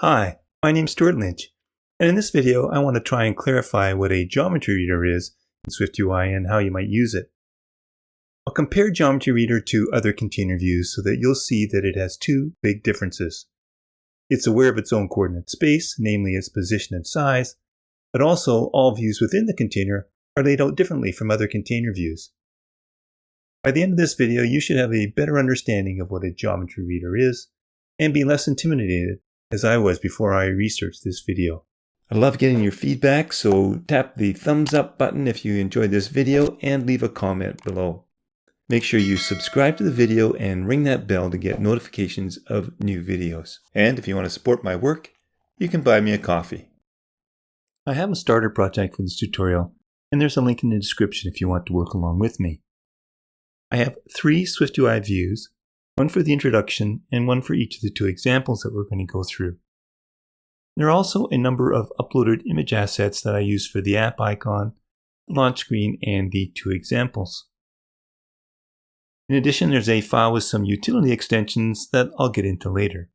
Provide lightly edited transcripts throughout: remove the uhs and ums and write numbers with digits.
Hi, my name's Stewart Lynch, and in this video I want to try and clarify what a geometry reader is in SwiftUI and how you might use it. I'll compare GeometryReader to other container views so that you'll see that it has two big differences. It's aware of its own coordinate space, namely its position and size, but also all views within the container are laid out differently from other container views. By the end of this video, you should have a better understanding of what a geometry reader is and be less intimidated as I was before I researched this video. I love getting your feedback, so tap the thumbs up button if you enjoyed this video and leave a comment below. Make sure you subscribe to the video and ring that bell to get notifications of new videos. And if you want to support my work, you can buy me a coffee. I have a starter project for this tutorial, and there's a link in the description if you want to work along with me. I have 3 SwiftUI views, one for the introduction and one for each of the 2 examples that we're going to go through. There are also a number of uploaded image assets that I use for the app icon, the launch screen, and the 2 examples. In addition, there's a file with some utility extensions that I'll get into later.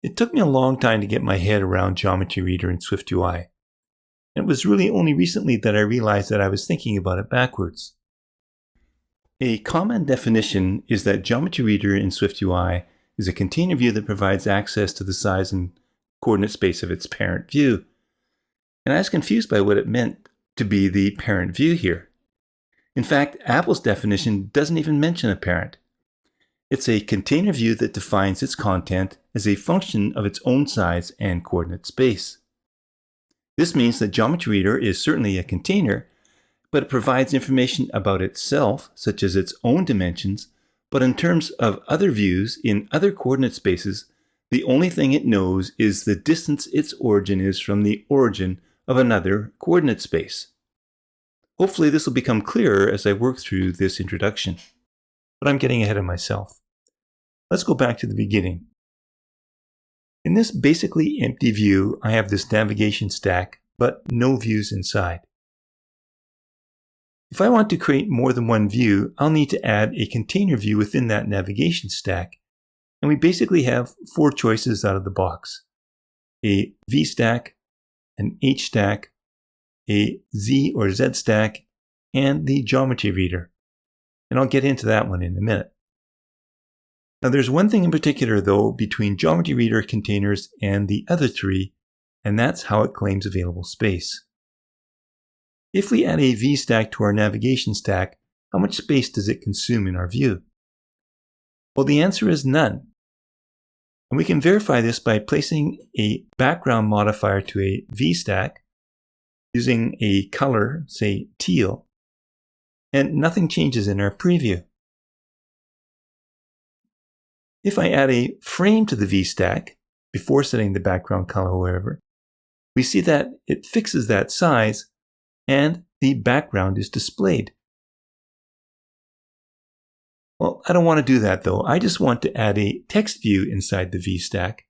It took me a long time to get my head around GeometryReader in SwiftUI. It was really only recently that I realized that I was thinking about it backwards. A common definition is that GeometryReader in SwiftUI is a container view that provides access to the size and coordinate space of its parent view. And I was confused by what it meant to be the parent view here. In fact, Apple's definition doesn't even mention a parent. It's a container view that defines its content as a function of its own size and coordinate space. This means that GeometryReader is certainly a container, but it provides information about itself, such as its own dimensions, but in terms of other views in other coordinate spaces, the only thing it knows is the distance its origin is from the origin of another coordinate space. Hopefully this will become clearer as I work through this introduction, but I'm getting ahead of myself. Let's go back to the beginning. In this basically empty view, I have this navigation stack, but no views inside. If I want to create more than one view, I'll need to add a container view within that navigation stack, and we basically have 4 choices out of the box: a V stack, an H stack, a Z or Z stack, and the geometry reader. And I'll get into that one in a minute. Now there's one thing in particular though between GeometryReader containers and the other 3, and that's how it claims available space. If we add a V stack to our navigation stack, how much space does it consume in our view? Well, the answer is none. And we can verify this by placing a background modifier to a V stack, using a color, say teal, and nothing changes in our preview. If I add a frame to the V stack, before setting the background color however, we see that it fixes that size and the background is displayed. Well, I don't want to do that though. I just want to add a text view inside the V stack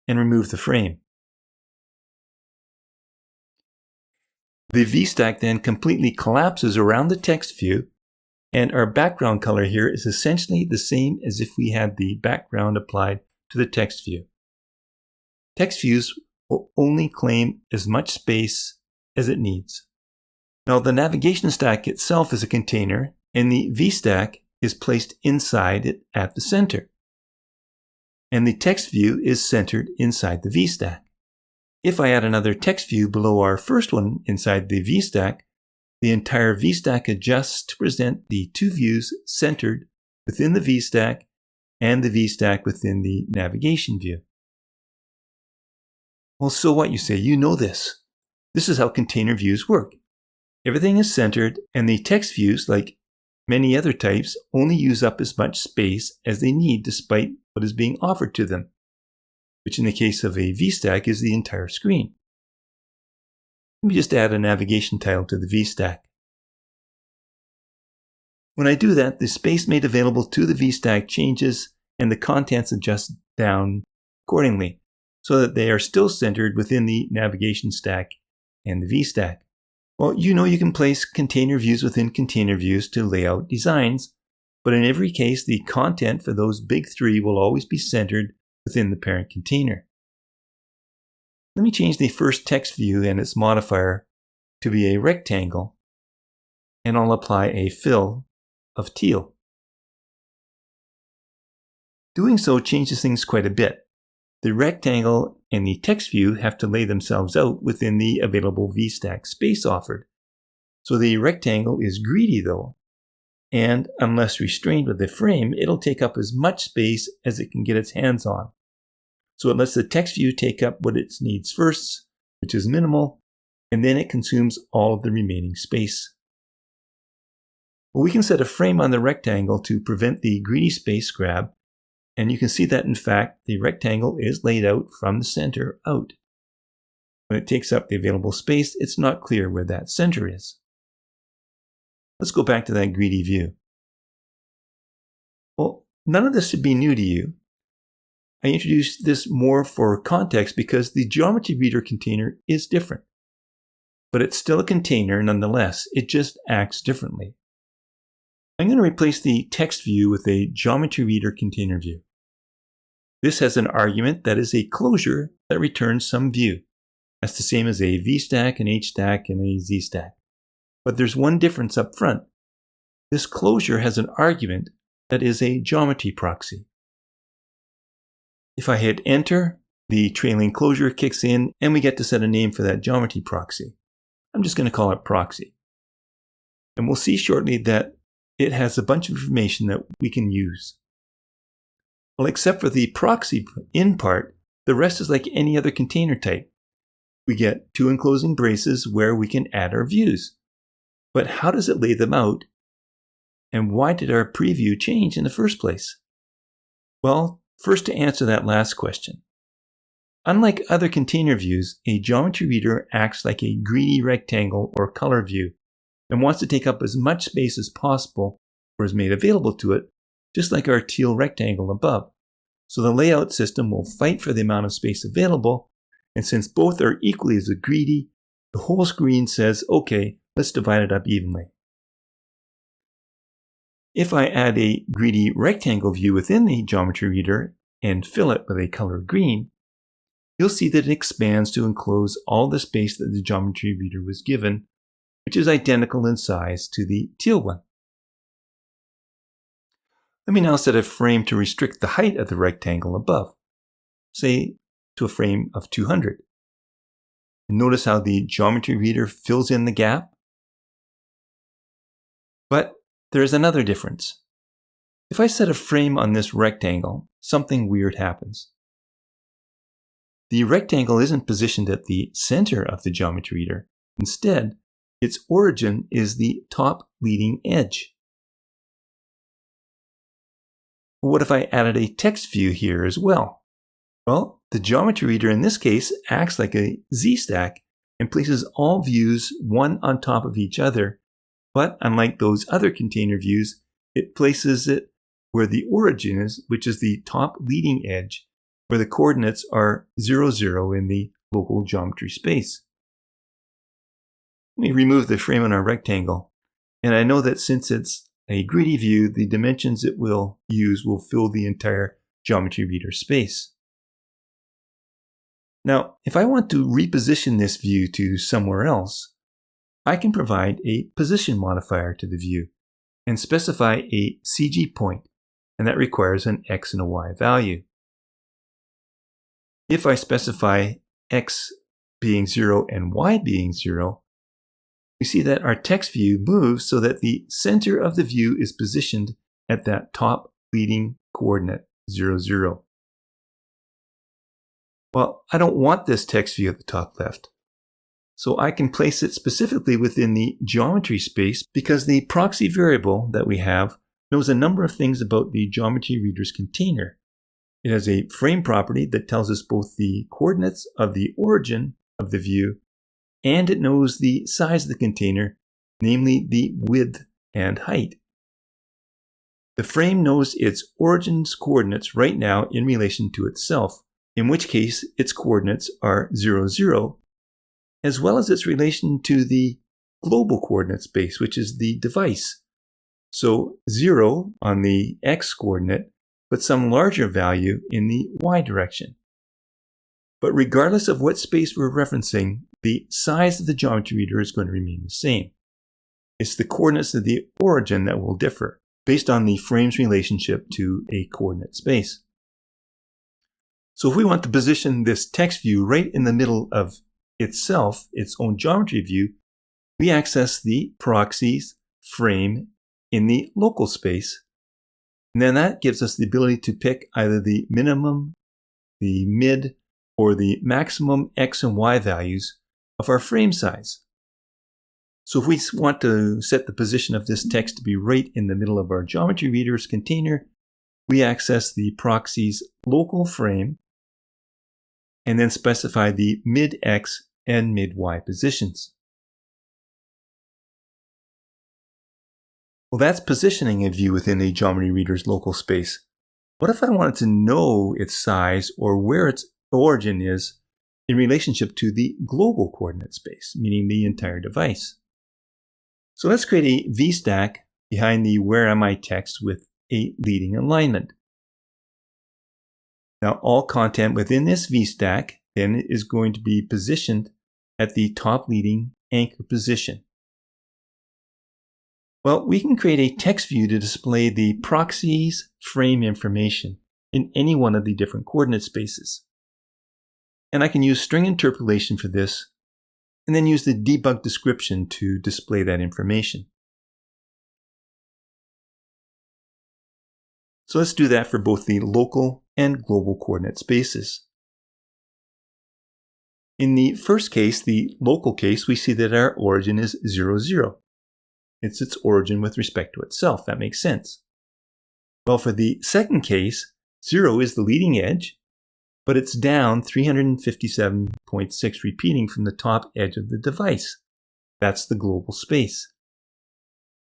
and remove the frame. The V stack then completely collapses around the text view, and our background color here is essentially the same as if we had the background applied to the text view. Text views will only claim as much space as it needs. Now the navigation stack itself is a container, and the V stack is placed inside it at the center. And the text view is centered inside the V stack. If I add another text view below our first one inside the V stack, the entire V stack adjusts to present the 2 views centered within the V stack and the V stack within the navigation view. Well, so what, you say? You know this. This is how container views work. Everything is centered, and the text views, like many other types, only use up as much space as they need despite what is being offered to them, which in the case of a V stack is the entire screen. Let me just add a navigation title to the V stack. When I do that, the space made available to the V stack changes and the contents adjust down accordingly so that they are still centered within the navigation stack and the V stack. Well, you know you can place container views within container views to lay out designs, but in every case, the content for those big 3 will always be centered within the parent container. Let me change the first text view and its modifier to be a rectangle, and I'll apply a fill of teal. Doing so changes things quite a bit. The rectangle and the text view have to lay themselves out within the available VStack space offered. So the rectangle is greedy though, and unless restrained with the frame, it'll take up as much space as it can get its hands on. So it lets the text view take up what it needs first, which is minimal, and then it consumes all of the remaining space. Well, we can set a frame on the rectangle to prevent the greedy space grab, and you can see that in fact the rectangle is laid out from the center out. When it takes up the available space, it's not clear where that center is. Let's go back to that greedy view. Well, none of this should be new to you. I introduced this more for context because the GeometryReader container is different. But it's still a container nonetheless, it just acts differently. I'm going to replace the text view with a GeometryReader container view. This has an argument that is a closure that returns some view. That's the same as a VStack, an HStack, and a ZStack. But there's one difference up front. This closure has an argument that is a geometry proxy. If I hit enter, the trailing closure kicks in and we get to set a name for that geometry proxy. I'm just going to call it proxy. And we'll see shortly that it has a bunch of information that we can use. Well, except for the proxy in part, the rest is like any other container type. We get two enclosing braces where we can add our views. But how does it lay them out? And why did our preview change in the first place? Well, first to answer that last question. Unlike other container views, a GeometryReader acts like a greedy rectangle or color view and wants to take up as much space as possible or is made available to it, just like our teal rectangle above. So the layout system will fight for the amount of space available, and since both are equally as greedy, the whole screen says, okay, let's divide it up evenly. If I add a greedy rectangle view within the GeometryReader and fill it with a color green, you'll see that it expands to enclose all the space that the GeometryReader was given, which is identical in size to the teal one. Let me now set a frame to restrict the height of the rectangle above, say to a frame of 200. And notice how the GeometryReader fills in the gap. But there is another difference. If I set a frame on this rectangle, something weird happens. The rectangle isn't positioned at the center of the GeometryReader. Instead, its origin is the top leading edge. What if I added a text view here as well? Well, the GeometryReader in this case acts like a Z-stack and places all views one on top of each other, but unlike those other container views, it places it where the origin is, which is the top leading edge, where the coordinates are 0, 0 in the local geometry space. Let me remove the frame on our rectangle, and I know that since it's a greedy view, the dimensions it will use will fill the entire GeometryReader space. Now, if I want to reposition this view to somewhere else, I can provide a position modifier to the view and specify a CG point, and that requires an X and a Y value. If I specify X being 0 and Y being 0, we see that our text view moves so that the center of the view is positioned at that top leading coordinate 0, 0. Well, I don't want this text view at the top left, so I can place it specifically within the geometry space because the proxy variable that we have knows a number of things about the GeometryReader's container. It has a frame property that tells us both the coordinates of the origin of the view, and it knows the size of the container, namely the width and height. The frame knows its origin's coordinates right now in relation to itself, in which case its coordinates are 0, 0, as well as its relation to the global coordinate space, which is the device. So 0 on the x coordinate but some larger value in the y direction. But regardless of what space we're referencing, the size of the geometry reader is going to remain the same. It's the coordinates of the origin that will differ based on the frame's relationship to a coordinate space. So if we want to position this text view right in the middle of itself, its own geometry view, we access the proxies frame in the local space. And then that gives us the ability to pick either the minimum, the mid, or the maximum x and y values of our frame size. So if we want to set the position of this text to be right in the middle of our geometry reader's container, we access the proxy's local frame and then specify the mid x and mid y positions. Well, that's positioning a view within a geometry reader's local space. What if I wanted to know its size or where its origin is in relationship to the global coordinate space, meaning the entire device? So let's create a VStack behind the where am I text with a leading alignment. Now all content within this VStack then is going to be positioned at the top leading anchor position. Well, we can create a text view to display the proxy's frame information in any one of the different coordinate spaces. And I can use string interpolation for this, and then use the debug description to display that information. So let's do that for both the local and global coordinate spaces. In the first case, the local case, we see that our origin is 0, 0. It's its origin with respect to itself. That makes sense. Well, for the second case, 0 is the leading edge, but it's down 357.6 repeating from the top edge of the device. That's the global space.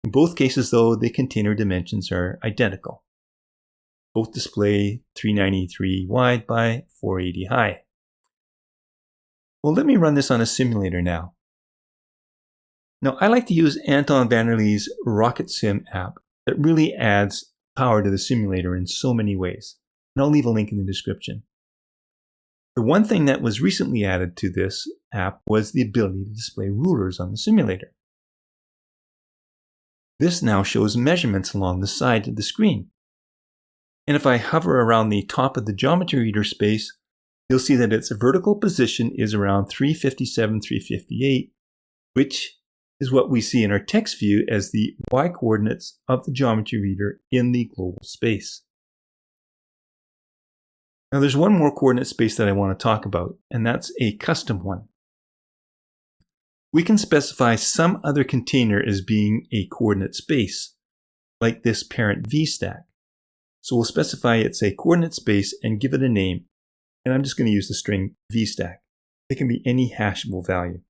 In both cases, though, the container dimensions are identical. Both display 393 wide by 480 high. Well, let me run this on a simulator now. Now, I like to use Anton Vanderlee's RocketSim app that really adds power to the simulator in so many ways. And I'll leave a link in the description. The one thing that was recently added to this app was the ability to display rulers on the simulator. This now shows measurements along the side of the screen. And if I hover around the top of the geometry reader space, you'll see that its vertical position is around 357, 358, which is what we see in our text view as the y coordinates of the geometry reader in the global space. Now there's one more coordinate space that I want to talk about, and that's a custom one. We can specify some other container as being a coordinate space, like this parent VStack. So we'll specify it's a coordinate space and give it a name, and I'm just going to use the string VStack. It can be any hashable value.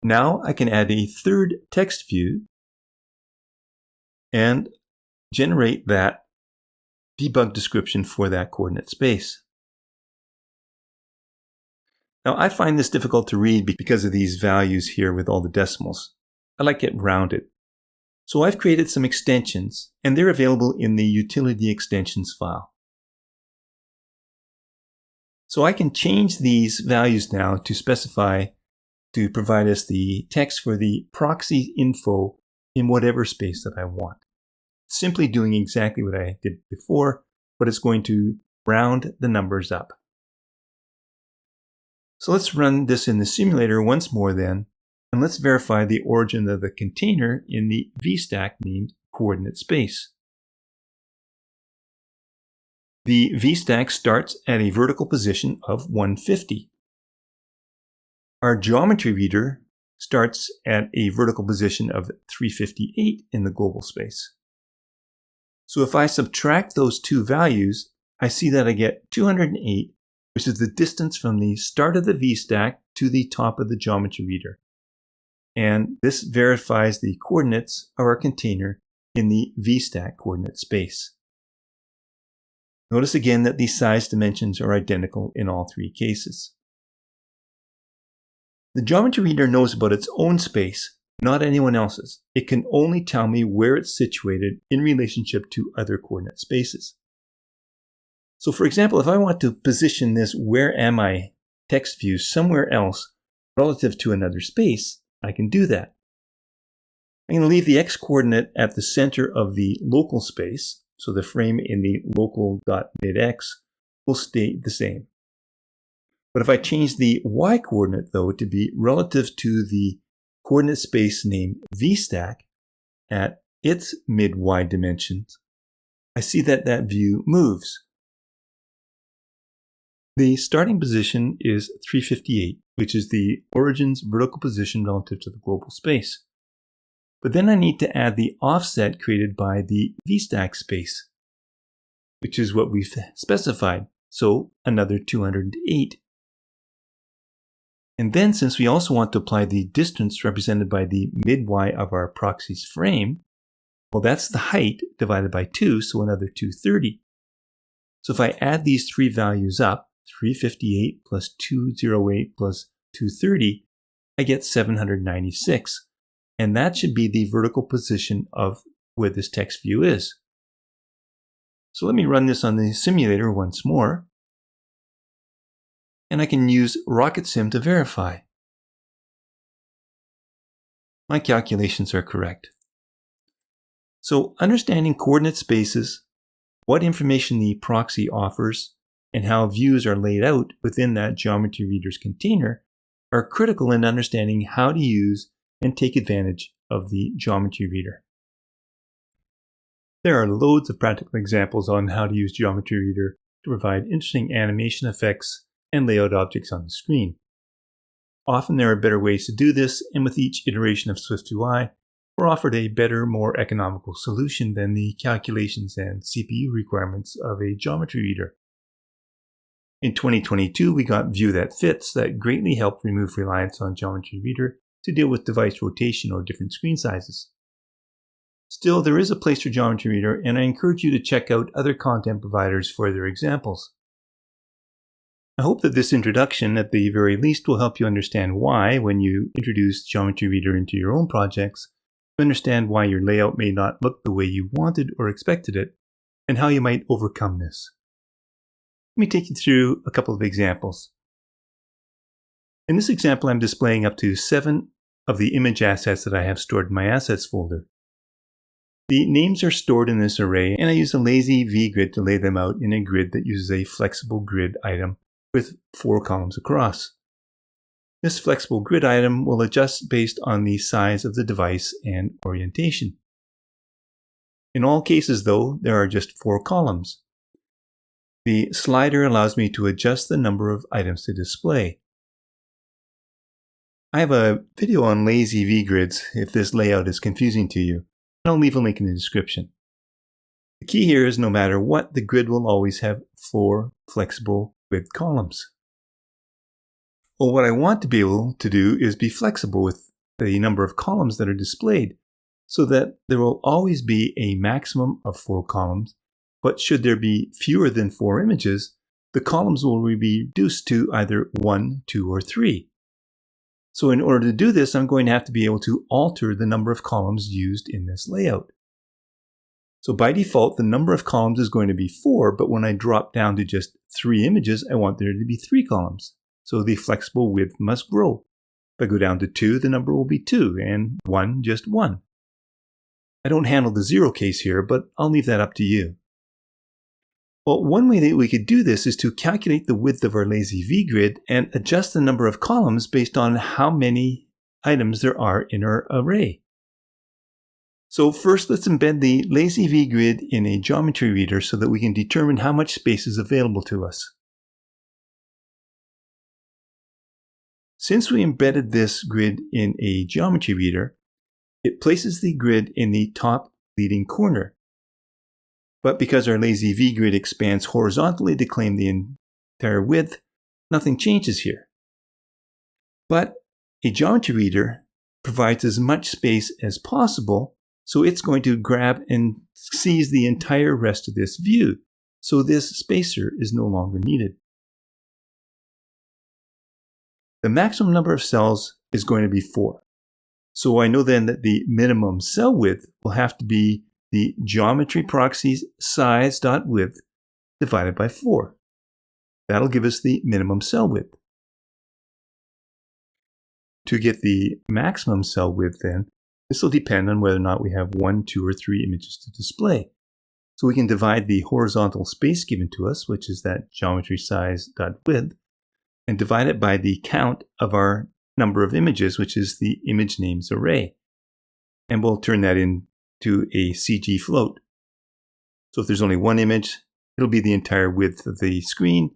Now I can add a third text view and generate that debug description for that coordinate space. Now I find this difficult to read because of these values here with all the decimals. I like it rounded. So I've created some extensions, and they're available in the utility extensions file. So I can change these values now to specify to provide us the text for the proxy info in whatever space that I want. Simply doing exactly what I did before, but it's going to round the numbers up. So let's run this in the simulator once more then, and let's verify the origin of the container in the VStack named coordinate space. The VStack starts at a vertical position of 150. Our geometry reader starts at a vertical position of 358 in the global space. So if I subtract those two values, I see that I get 208, which is the distance from the start of the VStack to the top of the geometry reader. And this verifies the coordinates of our container in the VStack coordinate space. Notice again that the size dimensions are identical in all three cases. The geometry reader knows about its own space, not anyone else's. It can only tell me where it's situated in relationship to other coordinate spaces. So for example, if I want to position this "where am I" text view somewhere else relative to another space, I can do that. I'm going to leave the x coordinate at the center of the local space, so the frame in the local.midx will stay the same. But if I change the y coordinate, though, to be relative to the coordinate space named vstack at its mid-y dimensions, I see that that view moves. The starting position is 358, which is the origin's vertical position relative to the global space. But then I need to add the offset created by the vstack space, which is what we've specified, so another 208. And then, since we also want to apply the distance represented by the mid-y of our proxy's frame, well, that's the height divided by 2, so another 230. So if I add these three values up, 358 plus 208 plus 230, I get 796. And that should be the vertical position of where this text view is. So let me run this on the simulator once more. And I can use RocketSim to verify. My calculations are correct. So understanding coordinate spaces, what information the proxy offers, and how views are laid out within that GeometryReader's container are critical in understanding how to use and take advantage of the GeometryReader. There are loads of practical examples on how to use GeometryReader to provide interesting animation effects and layout objects on the screen. Often there are better ways to do this, and with each iteration of SwiftUI, we're offered a better, more economical solution than the calculations and CPU requirements of a GeometryReader. In 2022, we got View That Fits that greatly helped remove reliance on GeometryReader to deal with device rotation or different screen sizes. Still, there is a place for GeometryReader, and I encourage you to check out other content providers for their examples. I hope that this introduction, at the very least, will help you understand why, when you introduce GeometryReader into your own projects, you understand why your layout may not look the way you wanted or expected it, and how you might overcome this. Let me take you through a couple of examples. In this example, I'm displaying up to 7 of the image assets that I have stored in my assets folder. The names are stored in this array, and I use a LazyGrid to lay them out in a grid that uses a flexible grid item with 4 columns across. This flexible grid item will adjust based on the size of the device and orientation. In all cases, though, there are just 4 columns. The slider allows me to adjust the number of items to display. I have a video on LazyGrids if this layout is confusing to you, and I'll leave a link in the description. The key here is no matter what, the grid will always have 4 flexible grid columns. Well, what I want to be able to do is be flexible with the number of columns that are displayed, so that there will always be a maximum of 4 columns, but should there be fewer than 4 images, the columns will be reduced to either 1, 2, or 3. So in order to do this, I'm going to have to be able to alter the number of columns used in this layout. So by default, the number of columns is going to be 4, but when I drop down to just 3 images, I want there to be 3 columns. So the flexible width must grow. If I go down to 2, the number will be 2, and 1, just 1. I don't handle the 0 case here, but I'll leave that up to you. Well, one way that we could do this is to calculate the width of our LazyGrid and adjust the number of columns based on how many items there are in our array. So first, let's embed the LazyGrid in a GeometryReader so that we can determine how much space is available to us. Since we embedded this grid in a GeometryReader, it places the grid in the top leading corner. But because our LazyGrid expands horizontally to claim the entire width, nothing changes here. But a GeometryReader provides as much space as possible, so it's going to grab and seize the entire rest of this view. So this spacer is no longer needed. The maximum number of cells is going to be 4. So I know then that the minimum cell width will have to be the geometry proxy's size.width divided by 4. That'll give us the minimum cell width. To get the maximum cell width then, this will depend on whether or not we have 1, 2, or 3 images to display. So we can divide the horizontal space given to us, which is that geometry size.width, and divide it by the count of our number of images, which is the image names array. And we'll turn that into a CG float. So if there's only 1 image, it'll be the entire width of the screen.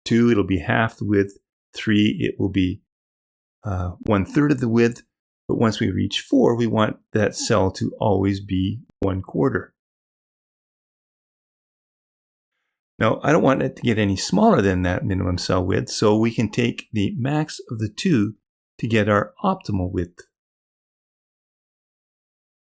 2, it'll be half the width. 3, it will be 1/3 of the width. But once we reach 4, we want that cell to always be 1/4. Now, I don't want it to get any smaller than that minimum cell width, so we can take the max of the 2 to get our optimal width.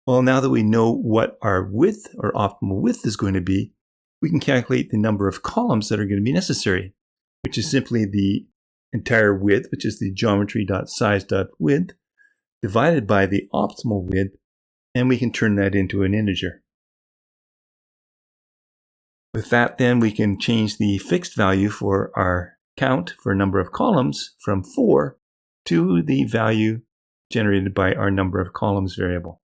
Well, now that we know what our width or optimal width is going to be, we can calculate the number of columns that are going to be necessary, which is simply the entire width, which is the geometry.size.width, divided by the optimal width, and we can turn that into an integer. With that, then, we can change the fixed value for our count for number of columns from 4 to the value generated by our number of columns variable.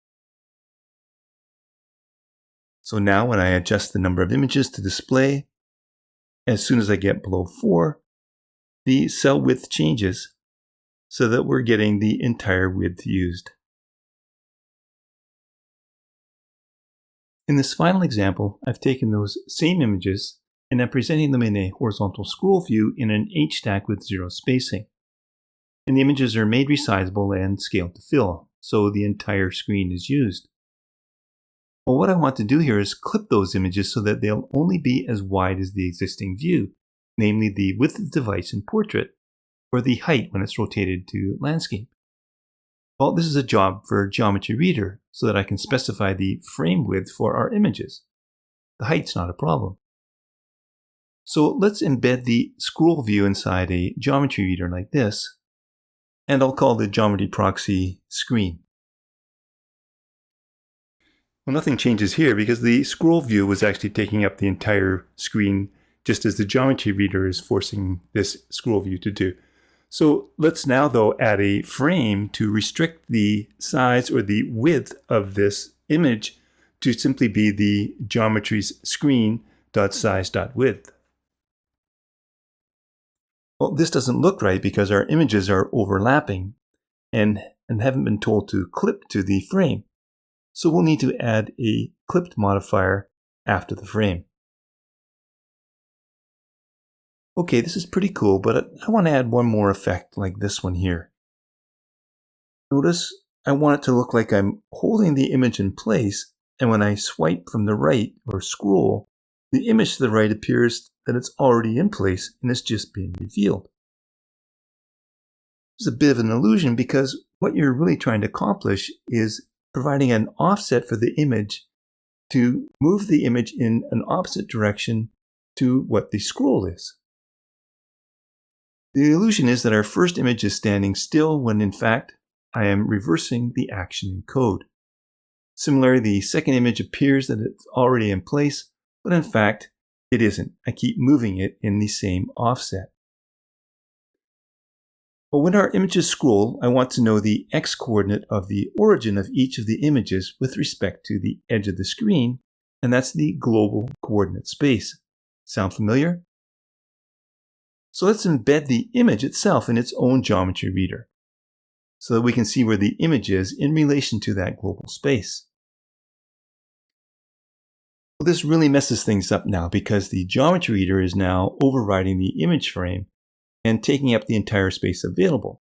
So now when I adjust the number of images to display, as soon as I get below 4, the cell width changes so that we're getting the entire width used. In this final example, I've taken those same images and I'm presenting them in a horizontal scroll view in an H-stack with 0 spacing. And the images are made resizable and scaled to fill, so the entire screen is used. Well, what I want to do here is clip those images so that they'll only be as wide as the existing view, namely the width of the device in portrait, or the height when it's rotated to landscape. Well, this is a job for GeometryReader so that I can specify the frame width for our images. The height's not a problem. So let's embed the scroll view inside a GeometryReader like this, and I'll call the geometry proxy screen. Well, nothing changes here because the scroll view was actually taking up the entire screen, just as the GeometryReader is forcing this scroll view to do. So let's now, though, add a frame to restrict the size or the width of this image to simply be the geometry's screen.size.width. Well, this doesn't look right because our images are overlapping and haven't been told to clip to the frame. So we'll need to add a clipped modifier after the frame. Okay, this is pretty cool, but I want to add one more effect like this one here. Notice I want it to look like I'm holding the image in place, and when I swipe from the right or scroll, the image to the right appears that it's already in place and it's just being revealed. This is a bit of an illusion because what you're really trying to accomplish is providing an offset for the image to move the image in an opposite direction to what the scroll is. The illusion is that our first image is standing still when in fact I am reversing the action in code. Similarly, the second image appears that it's already in place, but in fact it isn't. I keep moving it in the same offset. Well, when our images scroll, I want to know the x-coordinate of the origin of each of the images with respect to the edge of the screen, and that's the global coordinate space. Sound familiar? So let's embed the image itself in its own GeometryReader so that we can see where the image is in relation to that global space. Well, this really messes things up now because the GeometryReader is now overriding the image frame and taking up the entire space available.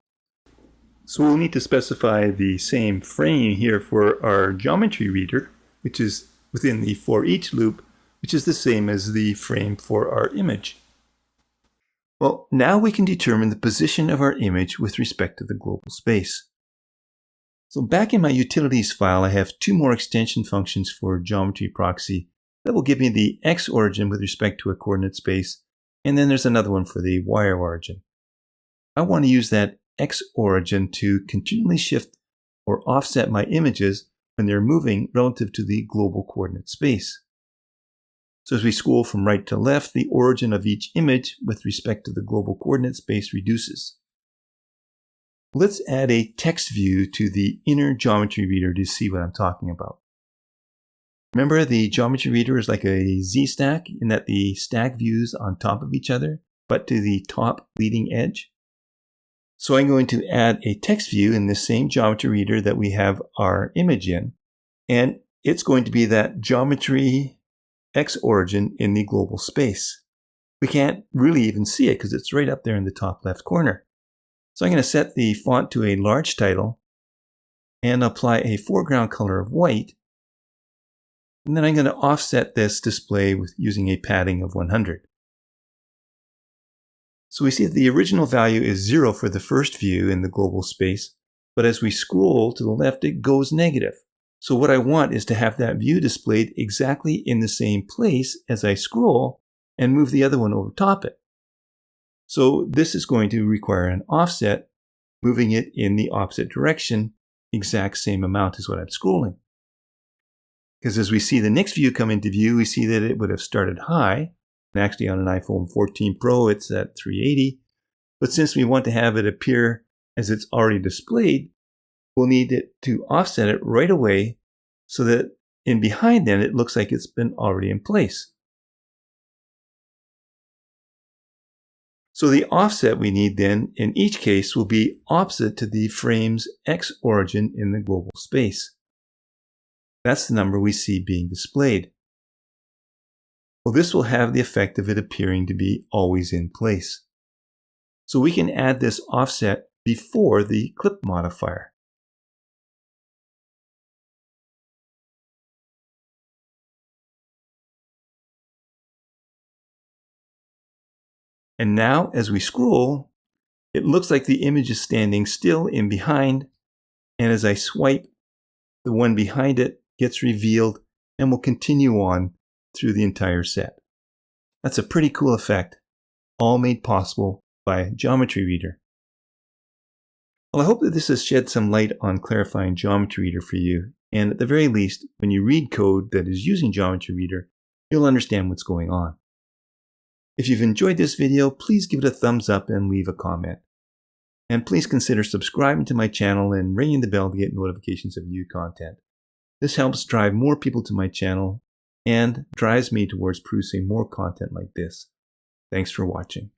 So we'll need to specify the same frame here for our GeometryReader, which is within the for each loop, which is the same as the frame for our image. Well, now we can determine the position of our image with respect to the global space. So back in my utilities file, I have 2 more extension functions for geometry proxy that will give me the x origin with respect to a coordinate space, and then there's another one for the y origin. I want to use that x origin to continually shift or offset my images when they're moving relative to the global coordinate space. So as we scroll from right to left, the origin of each image with respect to the global coordinate space reduces. Let's add a text view to the inner geometry reader to see what I'm talking about. Remember, the geometry reader is like a Z-stack in that the stack views on top of each other, but to the top leading edge. So I'm going to add a text view in this same geometry reader that we have our image in, and it's going to be that geometry X origin in the global space. We can't really even see it because it's right up there in the top left corner. So I'm going to set the font to a large title and apply a foreground color of white. And then I'm going to offset this display with using a padding of 100. So we see that the original value is 0 for the first view in the global space, but as we scroll to the left, it goes negative. So what I want is to have that view displayed exactly in the same place as I scroll and move the other one over top it. So this is going to require an offset, moving it in the opposite direction, exact same amount as what I'm scrolling. Because as we see the next view come into view, we see that it would have started high. And actually on an iPhone 14 Pro, it's at 380. But since we want to have it appear as it's already displayed, we'll need it to offset it right away so that in behind then it looks like it's been already in place. So the offset we need then in each case will be opposite to the frame's X origin in the global space. That's the number we see being displayed. Well, this will have the effect of it appearing to be always in place. So we can add this offset before the clip modifier. And now as we scroll, it looks like the image is standing still in behind, and as I swipe, the one behind it gets revealed and will continue on through the entire set. That's a pretty cool effect, all made possible by GeometryReader. Well, I hope that this has shed some light on clarifying GeometryReader for you, and at the very least, when you read code that is using GeometryReader, you'll understand what's going on. If you've enjoyed this video, please give it a thumbs up and leave a comment. And please consider subscribing to my channel and ringing the bell to get notifications of new content. This helps drive more people to my channel and drives me towards producing more content like this. Thanks for watching.